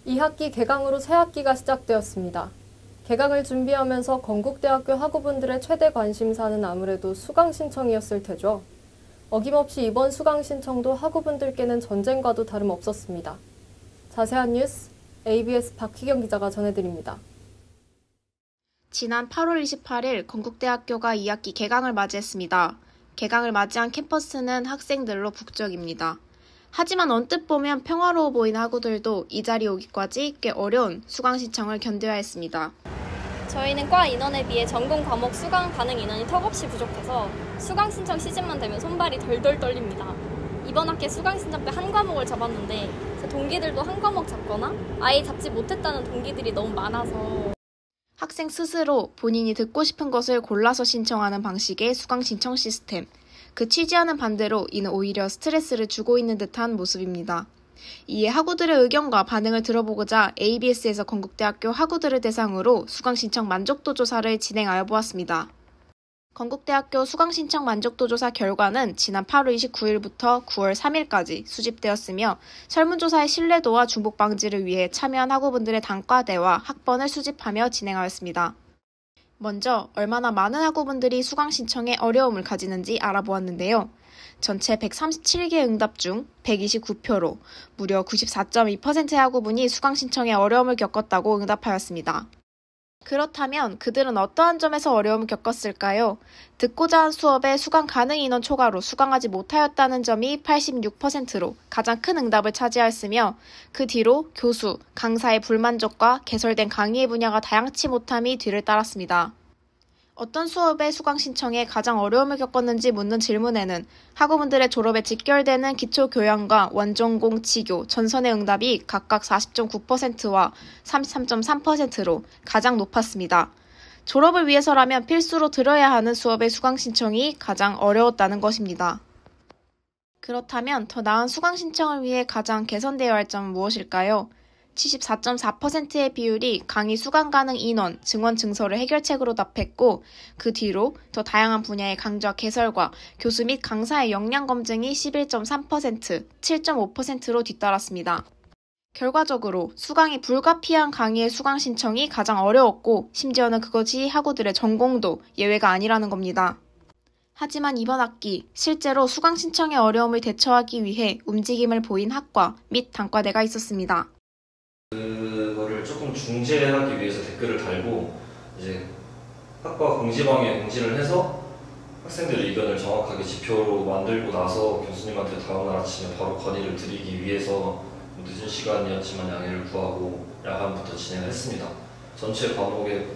2학기 개강으로 새 학기가 시작되었습니다. 개강을 준비하면서 건국대학교 학우분들의 최대 관심사는 아무래도 수강 신청이었을 테죠. 어김없이 이번 수강 신청도 학우분들께는 전쟁과도 다름없었습니다. 자세한 뉴스 ABS 박희경 기자가 전해드립니다. 지난 8월 28일 건국대학교가 2학기 개강을 맞이했습니다. 개강을 맞이한 캠퍼스는 학생들로 북적입니다. 하지만 언뜻 보면 평화로워 보이는 학우들도 이 자리에 오기까지 꽤 어려운 수강 신청을 견뎌야 했습니다. 저희는 과 인원에 비해 전공 과목 수강 가능 인원이 턱없이 부족해서 수강 신청 시즌만 되면 손발이 덜덜 떨립니다. 이번 학기 수강 신청 때 한 과목을 잡았는데 제 동기들도 한 과목 잡거나 아예 잡지 못했다는 동기들이 너무 많아서 학생 스스로 본인이 듣고 싶은 것을 골라서 신청하는 방식의 수강 신청 시스템. 그 취지와는 반대로 이는 오히려 스트레스를 주고 있는 듯한 모습입니다. 이에 학우들의 의견과 반응을 들어보고자 ABS에서 건국대학교 학우들을 대상으로 수강 신청 만족도 조사를 진행하여 보았습니다. 건국대학교 수강 신청 만족도 조사 결과는 지난 8월 29일부터 9월 3일까지 수집되었으며 설문조사의 신뢰도와 중복 방지를 위해 참여한 학우분들의 단과대와 학번을 수집하며 진행하였습니다. 먼저 얼마나 많은 학우분들이 수강 신청에 어려움을 가지는지 알아보았는데요. 전체 137개 응답 중 129표로 무려 94.2%의 학우분이 수강 신청에 어려움을 겪었다고 응답하였습니다. 그렇다면 그들은 어떠한 점에서 어려움을 겪었을까요? 듣고자 한 수업에 수강 가능 인원 초과로 수강하지 못하였다는 점이 86%로 가장 큰 응답을 차지하였으며 그 뒤로 교수, 강사의 불만족과 개설된 강의의 분야가 다양치 못함이 뒤를 따랐습니다. 어떤 수업의 수강 신청에 가장 어려움을 겪었는지 묻는 질문에는 학우분들의 졸업에 직결되는 기초교양과 원전공, 지교, 전선의 응답이 각각 40.9%와 33.3%로 가장 높았습니다. 졸업을 위해서라면 필수로 들어야 하는 수업의 수강 신청이 가장 어려웠다는 것입니다. 그렇다면 더 나은 수강 신청을 위해 가장 개선되어야 할 점은 무엇일까요? 74.4%의 비율이 강의 수강 가능 인원, 증원 증서를 해결책으로 답했고 그 뒤로 더 다양한 분야의 강좌 개설과 교수 및 강사의 역량 검증이 11.3%, 7.5%로 뒤따랐습니다. 결과적으로 수강이 불가피한 강의의 수강 신청이 가장 어려웠고 심지어는 그것이 학우들의 전공도 예외가 아니라는 겁니다. 하지만 이번 학기 실제로 수강 신청의 어려움을 대처하기 위해 움직임을 보인 학과 및 단과대가 있었습니다. 그거를 조금 중재하기 위해서 댓글을 달고 이제 학과 공지방에 공지를 해서 학생들의 의견을 정확하게 지표로 만들고 나서 교수님한테 다음날 아침에 바로 건의를 드리기 위해서 늦은 시간이었지만 양해를 구하고 야간부터 진행을 했습니다. 전체 과목에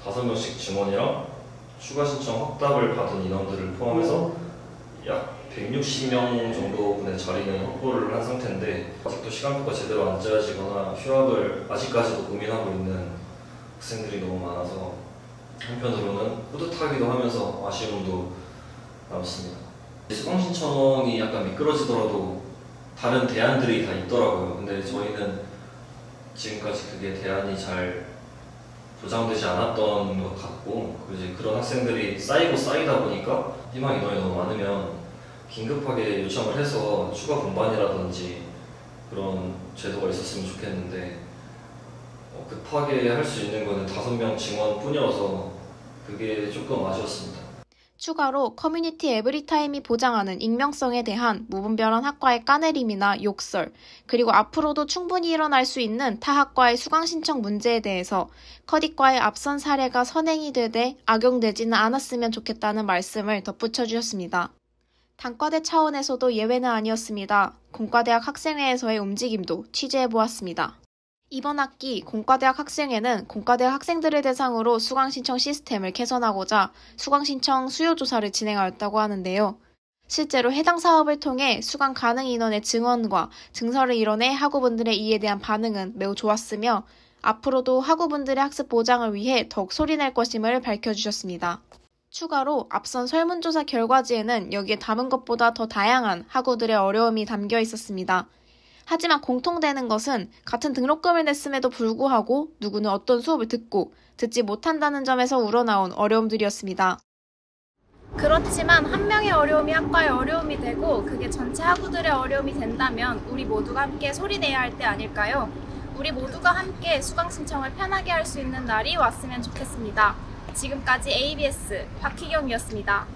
5명씩 증원이랑 추가 신청 확답을 받은 인원들을 포함해서 약 160명 정도분의 자리는 확보를 한 상태인데 아직도 시간표가 제대로 안 짜여지거나 휴학을 아직까지도 고민하고 있는 학생들이 너무 많아서 한편으로는 뿌듯하기도 하면서 아쉬움도 남습니다. 수강 신청이 약간 미끄러지더라도 다른 대안들이 다 있더라고요. 근데 저희는 지금까지 그게 대안이 잘 보장되지 않았던 것 같고 이제 그런 학생들이 쌓이고 쌓이다 보니까 희망 인원이 너무 많으면 긴급하게 요청을 해서 추가 분반이라든지 그런 제도가 있었으면 좋겠는데 급하게 할 수 있는 거는 5명 증원뿐이어서 그게 조금 아쉬웠습니다. 추가로 커뮤니티 에브리타임이 보장하는 익명성에 대한 무분별한 학과의 까내림이나 욕설, 그리고 앞으로도 충분히 일어날 수 있는 타 학과의 수강 신청 문제에 대해서 커디과의 앞선 사례가 선행이 되되 악용되지는 않았으면 좋겠다는 말씀을 덧붙여 주셨습니다. 단과대 차원에서도 예외는 아니었습니다. 공과대학 학생회에서의 움직임도 취재해보았습니다. 이번 학기 공과대학 학생회는 공과대학 학생들을 대상으로 수강 신청 시스템을 개선하고자 수강 신청 수요 조사를 진행하였다고 하는데요. 실제로 해당 사업을 통해 수강 가능 인원의 증원과 증서를 이뤄내 학우분들의 이에 대한 반응은 매우 좋았으며 앞으로도 학우분들의 학습 보장을 위해 더욱 소리낼 것임을 밝혀주셨습니다. 추가로 앞선 설문조사 결과지에는 여기에 담은 것보다 더 다양한 학우들의 어려움이 담겨 있었습니다. 하지만 공통되는 것은 같은 등록금을 냈음에도 불구하고 누구는 어떤 수업을 듣지 못한다는 점에서 우러나온 어려움들이었습니다. 그렇지만 한 명의 어려움이 학과의 어려움이 되고 그게 전체 학우들의 어려움이 된다면 우리 모두가 함께 소리내야 할 때 아닐까요? 우리 모두가 함께 수강 신청을 편하게 할 수 있는 날이 왔으면 좋겠습니다. 지금까지 ABS 박희경이었습니다.